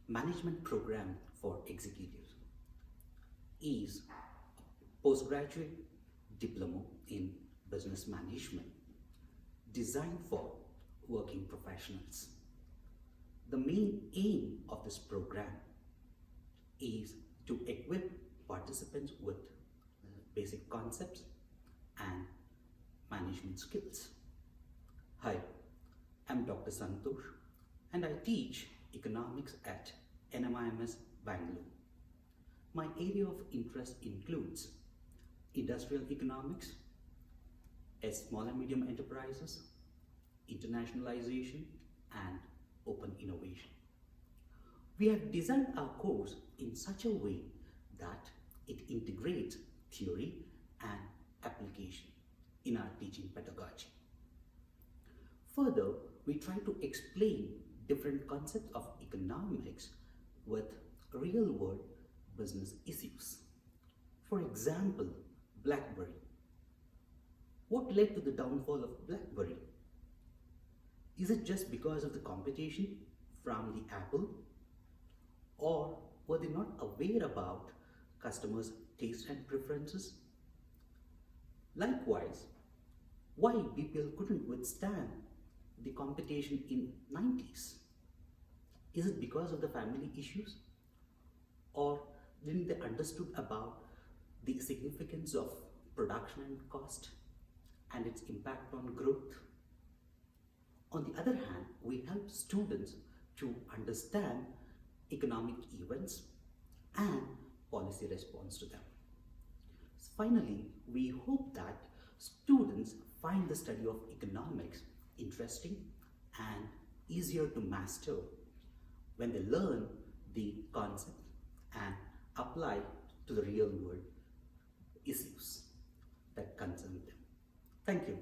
management program for executives is a postgraduate diploma in business management designed for working professionals. The main aim of this program is to equip participants with basic concepts and management skills. Hi, I'm Dr. Santosh and I teach economics at NMIMS Bangalore. My area of interest includes industrial economics, small and medium enterprises, internationalization, and open innovation. We have designed our course in such a way that it integrates theory and application in our teaching pedagogy. Further, we try to explain different concepts of economics with real-world business issues. For example, BlackBerry. What led to the downfall of BlackBerry? Is it just because of the competition from the Apple? Or were they not aware about customers' taste and preferences? Likewise, why BPL couldn't withstand the competition in 90s? Is it because of the family issues? Or didn't they understood about the significance of production and cost and its impact on growth? On the other hand, we help students to understand economic events and policy response to them. Finally, we hope that students find the study of economics interesting and easier to master when they learn the concept and apply to the real world issues that concern them. Thank you.